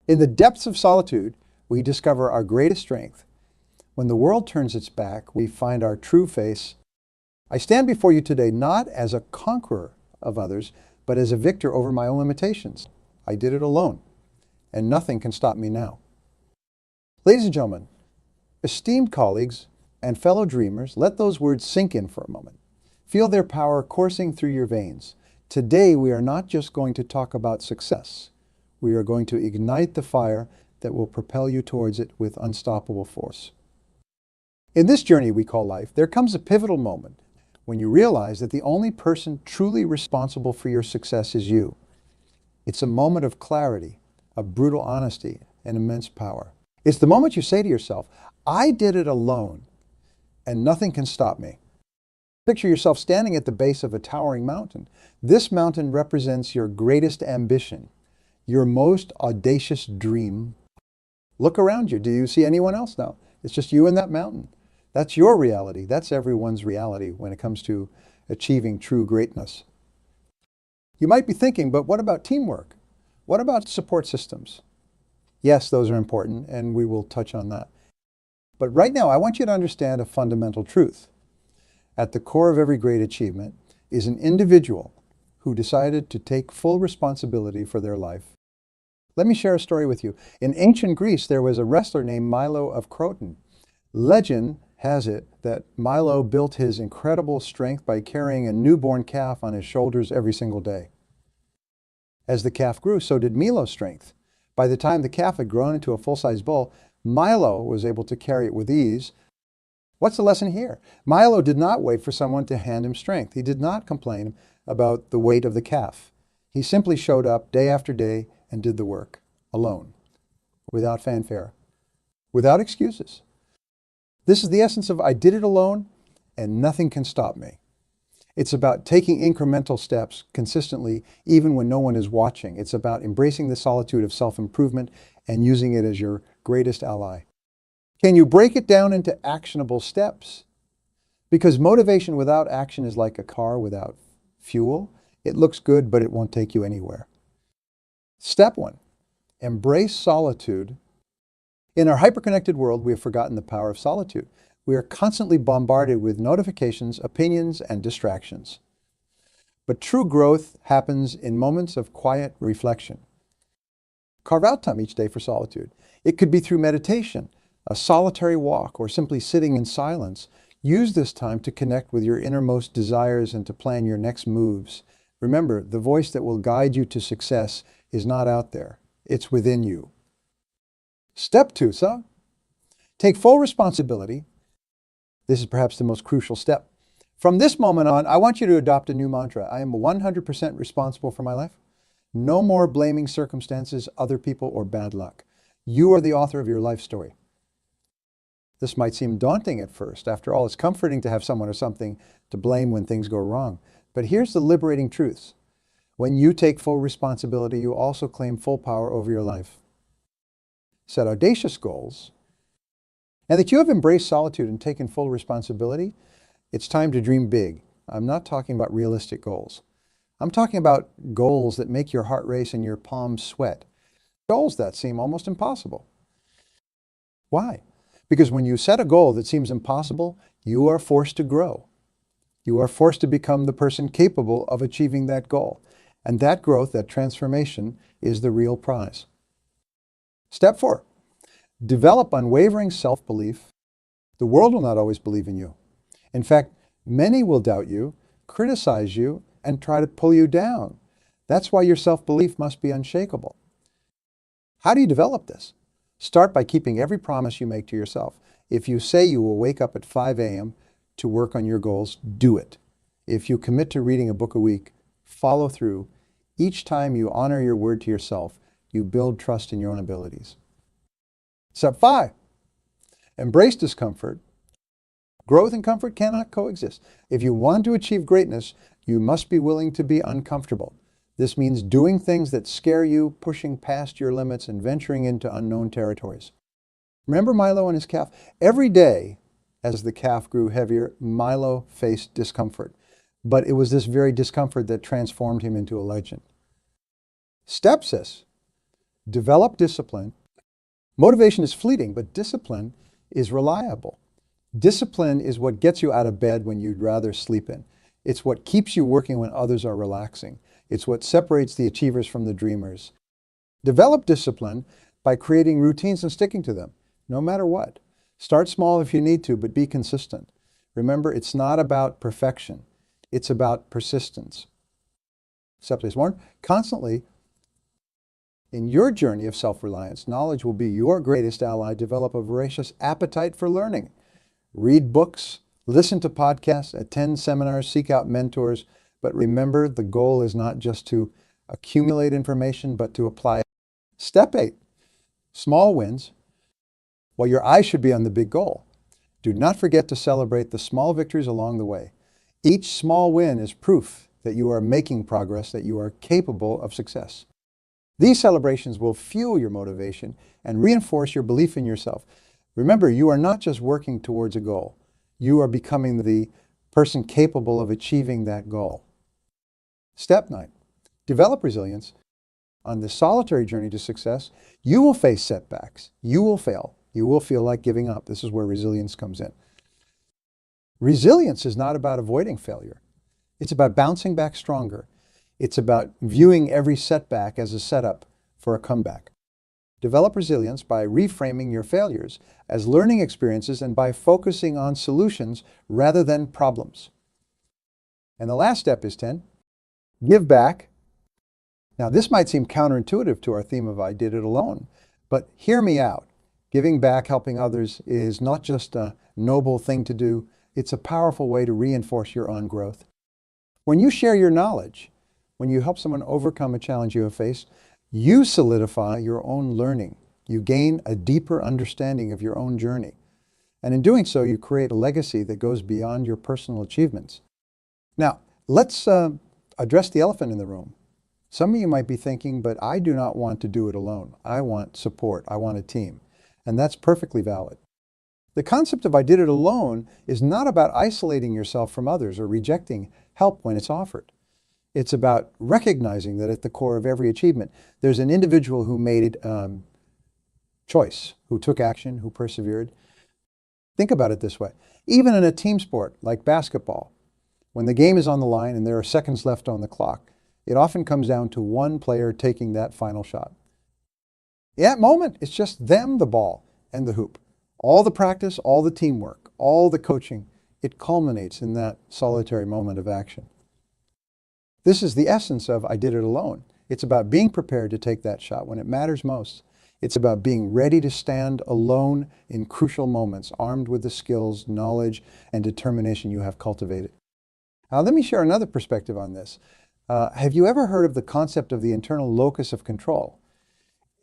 In the depths of solitude, we discover our greatest strength. When the world turns its back, we find our true face. I stand before you today not as a conqueror of others, but as a victor over my own limitations. I did it alone, and nothing can stop me now. Ladies and gentlemen, esteemed colleagues and fellow dreamers, let those words sink in for a moment. Feel their power coursing through your veins. Today, we are not just going to talk about success. We are going to ignite the fire that will propel you towards it with unstoppable force. In this journey we call life, there comes a pivotal moment when you realize that the only person truly responsible for your success is you. It's a moment of clarity, of brutal honesty, and immense power. It's the moment you say to yourself, I did it alone, and nothing can stop me. Picture yourself standing at the base of a towering mountain. This mountain represents your greatest ambition, your most audacious dream. Look around you. Do you see anyone else now? It's just you and that mountain. That's your reality. That's everyone's reality when it comes to achieving true greatness. You might be thinking, but what about teamwork? What about support systems? Yes, those are important, and we will touch on that. But right now, I want you to understand a fundamental truth. At the core of every great achievement is an individual who decided to take full responsibility for their life. Let me share a story with you. In ancient Greece, there was a wrestler named Milo of Croton. Legend has it that Milo built his incredible strength by carrying a newborn calf on his shoulders every single day. As the calf grew, so did Milo's strength. By the time the calf had grown into a full-size bull, Milo was able to carry it with ease. What's the lesson here? Milo did not wait for someone to hand him strength. He did not complain about the weight of the calf. He simply showed up day after day and did the work alone, without fanfare, without excuses. This is the essence of I did it alone and nothing can stop me. It's about taking incremental steps consistently, even when no one is watching. It's about embracing the solitude of self-improvement and using it as your greatest ally. Can you break it down into actionable steps? Because motivation without action is like a car without fuel. It looks good, but it won't take you anywhere. Step 1, embrace solitude. In our hyperconnected world, we have forgotten the power of solitude. We are constantly bombarded with notifications, opinions, and distractions. But true growth happens in moments of quiet reflection. Carve out time each day for solitude. It could be through meditation, a solitary walk, or simply sitting in silence. Use this time to connect with your innermost desires and to plan your next moves. Remember, the voice that will guide you to success is not out there. It's within you. Step 2, take full responsibility. This is perhaps the most crucial step. From this moment on, I want you to adopt a new mantra. I am 100% responsible for my life. No more blaming circumstances, other people, or bad luck. You are the author of your life story. This might seem daunting at first. After all, it's comforting to have someone or something to blame when things go wrong. But here's the liberating truth. When you take full responsibility, you also claim full power over your life. Set audacious goals. Now that you have embraced solitude and taken full responsibility, it's time to dream big. I'm not talking about realistic goals. I'm talking about goals that make your heart race and your palms sweat. Goals that seem almost impossible. Why? Because when you set a goal that seems impossible, you are forced to grow. You are forced to become the person capable of achieving that goal. And that growth, that transformation, is the real prize. Step 4, develop unwavering self-belief. The world will not always believe in you. In fact, many will doubt you, criticize you, and try to pull you down. That's why your self-belief must be unshakable. How do you develop this? Start by keeping every promise you make to yourself. If you say you will wake up at 5 a.m. to work on your goals, do it. If you commit to reading a book a week, follow through. Each time you honor your word to yourself, you build trust in your own abilities. Step 5, embrace discomfort. Growth and comfort cannot coexist. If you want to achieve greatness, you must be willing to be uncomfortable. This means doing things that scare you, pushing past your limits, and venturing into unknown territories. Remember Milo and his calf? Every day, as the calf grew heavier, Milo faced discomfort. But it was this very discomfort that transformed him into a legend. Step 6, Develop discipline. Motivation is fleeting, but discipline is reliable. Discipline is what gets you out of bed when you'd rather sleep in. It's what keeps you working when others are relaxing. It's what separates the achievers from the dreamers. Develop discipline by creating routines and sticking to them, no matter what. Start small if you need to, but be consistent. Remember, it's not about perfection. It's about persistence. Step 1, constantly in your journey of self-reliance, knowledge will be your greatest ally. Develop a voracious appetite for learning. Read books, listen to podcasts, attend seminars, seek out mentors. But remember, the goal is not just to accumulate information, but to apply it. Step 8, small wins, while your eyes should be on the big goal. Do not forget to celebrate the small victories along the way. Each small win is proof that you are making progress, that you are capable of success. These celebrations will fuel your motivation and reinforce your belief in yourself. Remember, you are not just working towards a goal. You are becoming the person capable of achieving that goal. Step 9, develop resilience. On this solitary journey to success, you will face setbacks. You will fail. You will feel like giving up. This is where resilience comes in. Resilience is not about avoiding failure. It's about bouncing back stronger. It's about viewing every setback as a setup for a comeback. Develop resilience by reframing your failures as learning experiences and by focusing on solutions rather than problems. And the last step is 10, give back. Now, this might seem counterintuitive to our theme of I did it alone, but hear me out. Giving back, helping others is not just a noble thing to do. It's a powerful way to reinforce your own growth. When you share your knowledge, when you help someone overcome a challenge you have faced, you solidify your own learning. You gain a deeper understanding of your own journey. And in doing so, you create a legacy that goes beyond your personal achievements. Now, let's address the elephant in the room. Some of you might be thinking, but I do not want to do it alone. I want support. I want a team. And that's perfectly valid. The concept of I did it alone is not about isolating yourself from others or rejecting help when it's offered. It's about recognizing that at the core of every achievement, there's an individual who made choice, who took action, who persevered. Think about it this way. Even in a team sport like basketball, when the game is on the line and there are seconds left on the clock, it often comes down to one player taking that final shot. In that moment, it's just them, the ball, and the hoop. All the practice, all the teamwork, all the coaching, it culminates in that solitary moment of action. This is the essence of I did it alone. It's about being prepared to take that shot when it matters most. It's about being ready to stand alone in crucial moments, armed with the skills, knowledge, and determination you have cultivated. Now, let me share another perspective on this. Have you ever heard of the concept of the internal locus of control?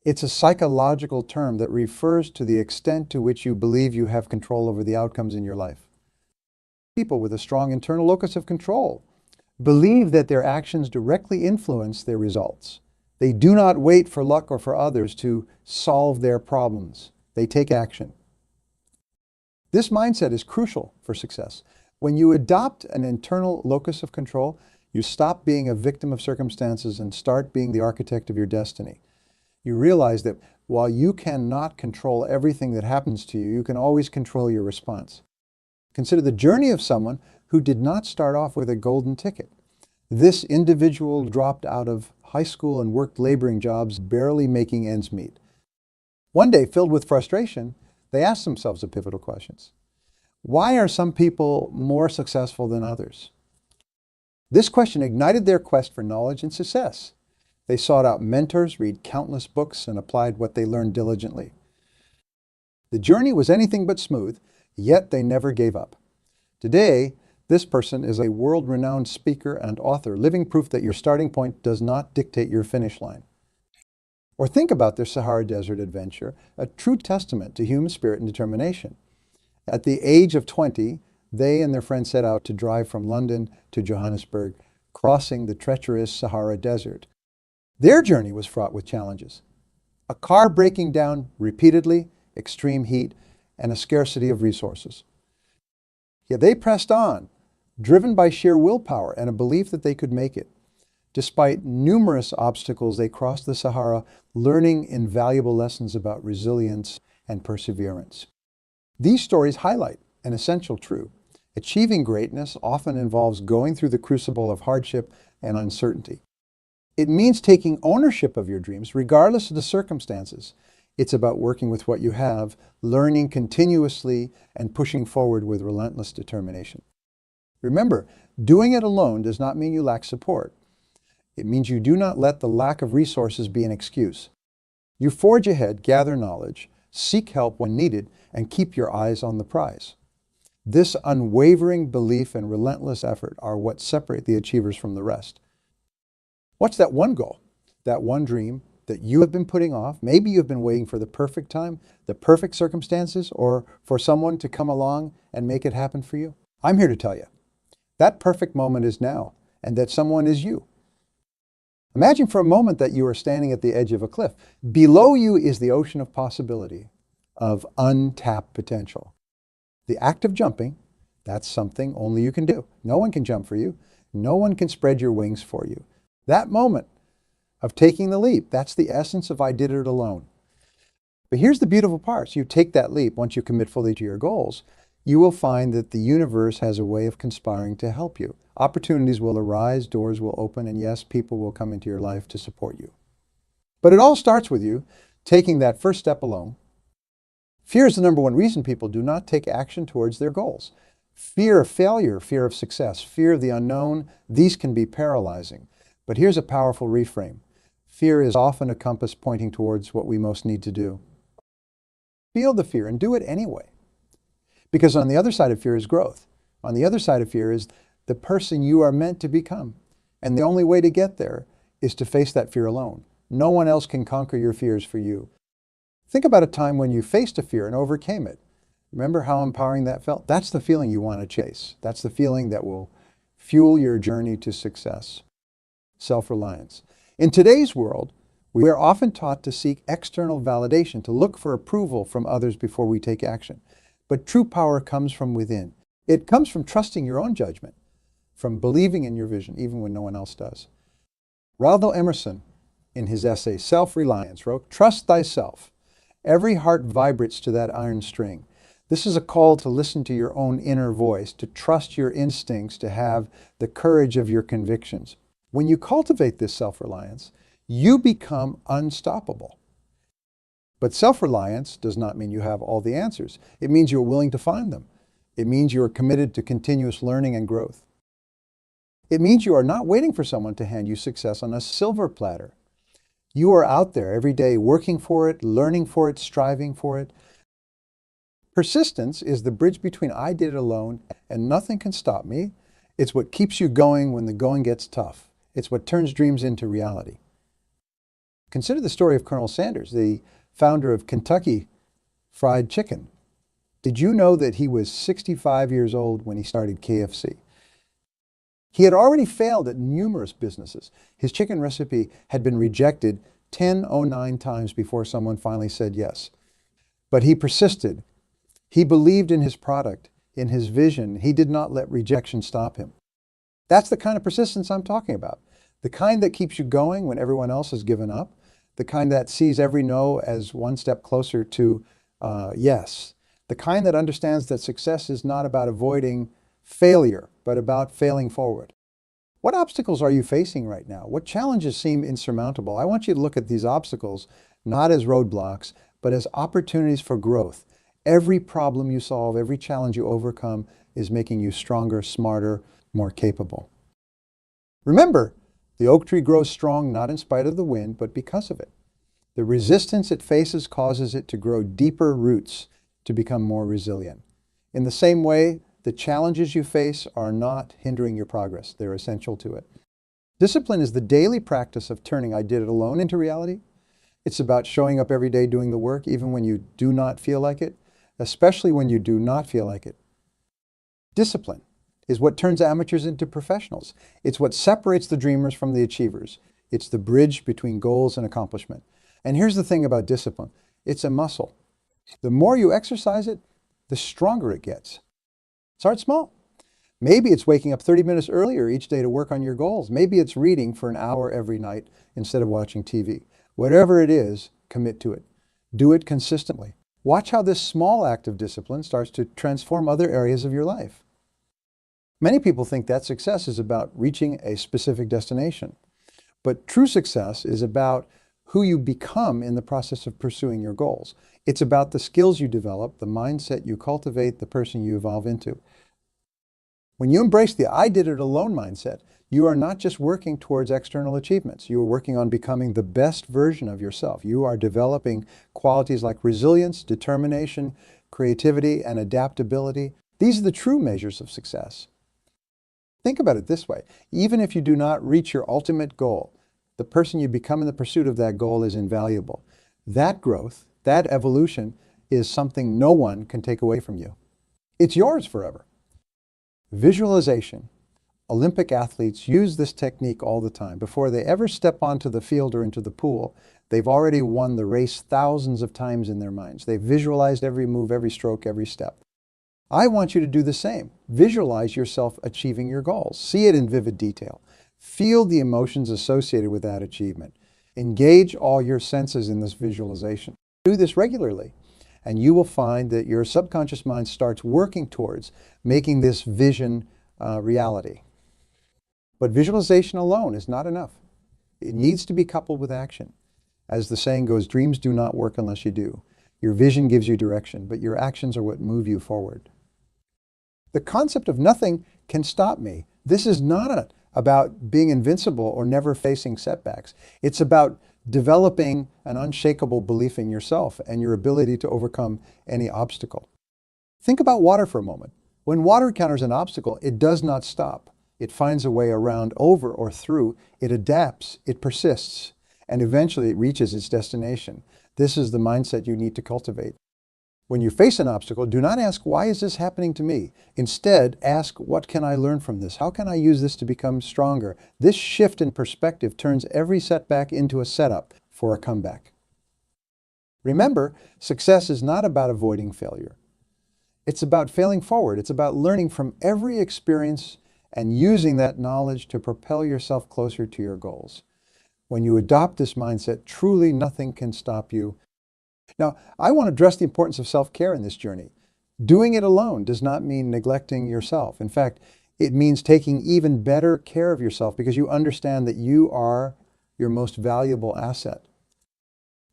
It's a psychological term that refers to the extent to which you believe you have control over the outcomes in your life. People with a strong internal locus of control believe that their actions directly influence their results. They do not wait for luck or for others to solve their problems. They take action. This mindset is crucial for success. When you adopt an internal locus of control, you stop being a victim of circumstances and start being the architect of your destiny. You realize that while you cannot control everything that happens to you, you can always control your response. Consider the journey of someone who did not start off with a golden ticket. This individual dropped out of high school and worked laboring jobs, barely making ends meet. One day, filled with frustration, they asked themselves the pivotal questions. Why are some people more successful than others? This question ignited their quest for knowledge and success. They sought out mentors, read countless books, and applied what they learned diligently. The journey was anything but smooth, yet they never gave up. Today, this person is a world-renowned speaker and author, living proof that your starting point does not dictate your finish line. Or think about their Sahara Desert adventure, a true testament to human spirit and determination. At the age of 20, they and their friends set out to drive from London to Johannesburg, crossing the treacherous Sahara Desert. Their journey was fraught with challenges. A car breaking down repeatedly, extreme heat, and a scarcity of resources. Yet they pressed on, driven by sheer willpower and a belief that they could make it. Despite numerous obstacles, they crossed the Sahara, learning invaluable lessons about resilience and perseverance. These stories highlight an essential truth. Achieving greatness often involves going through the crucible of hardship and uncertainty. It means taking ownership of your dreams, regardless of the circumstances. It's about working with what you have, learning continuously, and pushing forward with relentless determination. Remember, doing it alone does not mean you lack support. It means you do not let the lack of resources be an excuse. You forge ahead, gather knowledge, seek help when needed, and keep your eyes on the prize. This unwavering belief and relentless effort are what separate the achievers from the rest. What's that one goal, that one dream that you have been putting off? Maybe you've been waiting for the perfect time, the perfect circumstances, or for someone to come along and make it happen for you. I'm here to tell you, that perfect moment is now, and that someone is you. Imagine for a moment that you are standing at the edge of a cliff. Below you is the ocean of possibility, of untapped potential. The act of jumping, that's something only you can do. No one can jump for you. No one can spread your wings for you. That moment of taking the leap, that's the essence of I did it alone. But here's the beautiful part. You take that leap, once you commit fully to your goals, you will find that the universe has a way of conspiring to help you. Opportunities will arise, doors will open, and yes, people will come into your life to support you. But it all starts with you taking that first step alone. Fear is the number one reason people do not take action towards their goals. Fear of failure, fear of success, fear of the unknown, these can be paralyzing. But here's a powerful reframe. Fear is often a compass pointing towards what we most need to do. Feel the fear and do it anyway. Because on the other side of fear is growth. On the other side of fear is the person you are meant to become. And the only way to get there is to face that fear alone. No one else can conquer your fears for you. Think about a time when you faced a fear and overcame it. Remember how empowering that felt? That's the feeling you want to chase. That's the feeling that will fuel your journey to success. Self-reliance. In today's world, we are often taught to seek external validation, to look for approval from others before we take action. But true power comes from within. It comes from trusting your own judgment, from believing in your vision, even when no one else does. Ralph Emerson, in his essay, Self-Reliance, wrote, "Trust thyself. Every heart vibrates to that iron string." This is a call to listen to your own inner voice, to trust your instincts, to have the courage of your convictions. When you cultivate this self-reliance, you become unstoppable. But self-reliance does not mean you have all the answers. It means you're willing to find them. It means you are committed to continuous learning and growth. It means you are not waiting for someone to hand you success on a silver platter. You are out there every day working for it, learning for it, striving for it. Persistence is the bridge between I did it alone and nothing can stop me. It's what keeps you going when the going gets tough. It's what turns dreams into reality. Consider the story of Colonel Sanders, the founder of Kentucky Fried Chicken. Did you know that he was 65 years old when he started KFC? He had already failed at numerous businesses. His chicken recipe had been rejected 1009 times before someone finally said yes. But he persisted. He believed in his product, in his vision. He did not let rejection stop him. That's the kind of persistence I'm talking about. The kind that keeps you going when everyone else has given up. The kind that sees every no as one step closer to yes. The kind that understands that success is not about avoiding failure, but about failing forward. What obstacles are you facing right now? What challenges seem insurmountable? I want you to look at these obstacles not as roadblocks, but as opportunities for growth. Every problem you solve, every challenge you overcome is making you stronger, smarter, more capable. Remember, the oak tree grows strong not in spite of the wind, but because of it. The resistance it faces causes it to grow deeper roots to become more resilient. In the same way, the challenges you face are not hindering your progress. They're essential to it. Discipline is the daily practice of turning I did it alone into reality. It's about showing up every day doing the work, even when you do not feel like it, especially when you do not feel like it. Discipline is what turns amateurs into professionals. It's what separates the dreamers from the achievers. It's the bridge between goals and accomplishment. And here's the thing about discipline. It's a muscle. The more you exercise it, the stronger it gets. Start small. Maybe it's waking up 30 minutes earlier each day to work on your goals. Maybe it's reading for an hour every night instead of watching TV. Whatever it is, commit to it. Do it consistently. Watch how this small act of discipline starts to transform other areas of your life. Many people think that success is about reaching a specific destination. But true success is about who you become in the process of pursuing your goals. It's about the skills you develop, the mindset you cultivate, the person you evolve into. When you embrace the I did it alone mindset, you are not just working towards external achievements. You are working on becoming the best version of yourself. You are developing qualities like resilience, determination, creativity, and adaptability. These are the true measures of success. Think about it this way. Even if you do not reach your ultimate goal, the person you become in the pursuit of that goal is invaluable. That growth, that evolution, is something no one can take away from you. It's yours forever. Visualization. Olympic athletes use this technique all the time. Before they ever step onto the field or into the pool, they've already won the race thousands of times in their minds. They've visualized every move, every stroke, every step. I want you to do the same. Visualize yourself achieving your goals. See it in vivid detail. Feel the emotions associated with that achievement. Engage all your senses in this visualization. Do this regularly, and you will find that your subconscious mind starts working towards making this vision reality. But visualization alone is not enough. It needs to be coupled with action. As the saying goes, dreams do not work unless you do. Your vision gives you direction, but your actions are what move you forward. The concept of nothing can stop me. This is not about being invincible or never facing setbacks. It's about developing an unshakable belief in yourself and your ability to overcome any obstacle. Think about water for a moment. When water encounters an obstacle, it does not stop. It finds a way around, over, or through. It adapts, it persists, and eventually it reaches its destination. This is the mindset you need to cultivate. When you face an obstacle, do not ask, why is this happening to me? Instead, ask, what can I learn from this? How can I use this to become stronger? This shift in perspective turns every setback into a setup for a comeback. Remember, success is not about avoiding failure. It's about failing forward. It's about learning from every experience and using that knowledge to propel yourself closer to your goals. When you adopt this mindset, truly nothing can stop you. Now, I want to address the importance of self-care in this journey. Doing it alone does not mean neglecting yourself. In fact, it means taking even better care of yourself because you understand that you are your most valuable asset.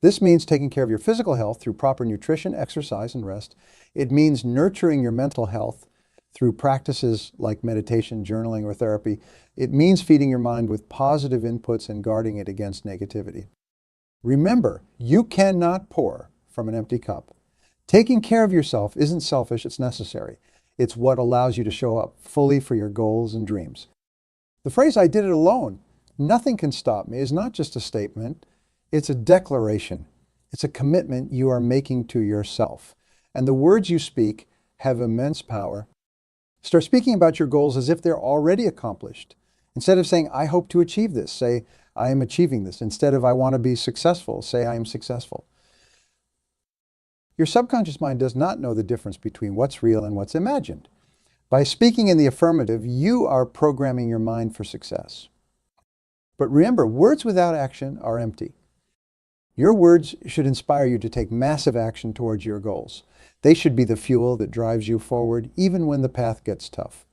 This means taking care of your physical health through proper nutrition, exercise, and rest. It means nurturing your mental health through practices like meditation, journaling, or therapy. It means feeding your mind with positive inputs and guarding it against negativity. Remember, you cannot pour from an empty cup. Taking care of yourself isn't selfish, it's necessary. It's what allows you to show up fully for your goals and dreams. The phrase, I did it alone, nothing can stop me, is not just a statement, it's a declaration. It's a commitment you are making to yourself. And the words you speak have immense power. Start speaking about your goals as if they're already accomplished. Instead of saying, I hope to achieve this, say, I am achieving this. Instead of I want to be successful, say I am successful. Your subconscious mind does not know the difference between what's real and what's imagined. By speaking in the affirmative, you are programming your mind for success. But remember, words without action are empty. Your words should inspire you to take massive action towards your goals. They should be the fuel that drives you forward, even when the path gets tough.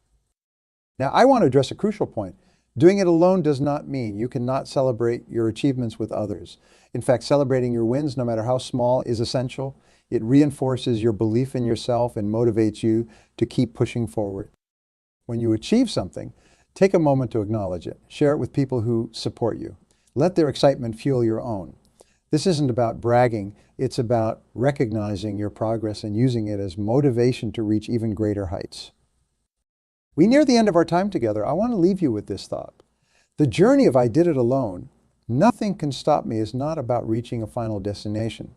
Now, I want to address a crucial point. Doing it alone does not mean you cannot celebrate your achievements with others. In fact, celebrating your wins, no matter how small, is essential. It reinforces your belief in yourself and motivates you to keep pushing forward. When you achieve something, take a moment to acknowledge it. Share it with people who support you. Let their excitement fuel your own. This isn't about bragging. It's about recognizing your progress and using it as motivation to reach even greater heights. We near the end of our time together. I want to leave you with this thought. The journey of I did it alone, nothing can stop me, is not about reaching a final destination.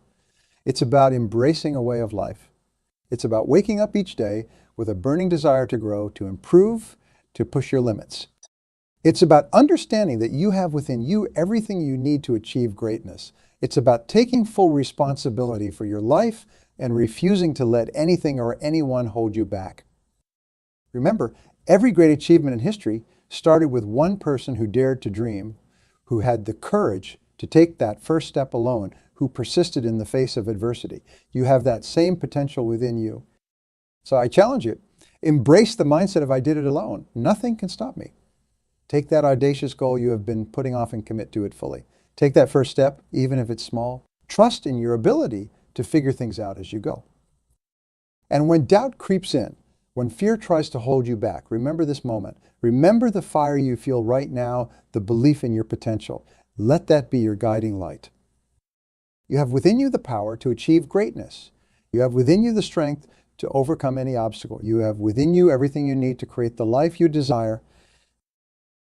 It's about embracing a way of life. It's about waking up each day with a burning desire to grow, to improve, to push your limits. It's about understanding that you have within you everything you need to achieve greatness. It's about taking full responsibility for your life and refusing to let anything or anyone hold you back. Remember, Every great achievement in history started with one person who dared to dream, who had the courage to take that first step alone, who persisted in the face of adversity. You have that same potential within you. So I challenge you, embrace the mindset of I did it alone. Nothing can stop me. Take that audacious goal you have been putting off and commit to it fully. Take that first step, even if it's small. Trust in your ability to figure things out as you go. And when doubt creeps in, when fear tries to hold you back, remember this moment. Remember the fire you feel right now, the belief in your potential. Let that be your guiding light. You have within you the power to achieve greatness. You have within you the strength to overcome any obstacle. You have within you everything you need to create the life you desire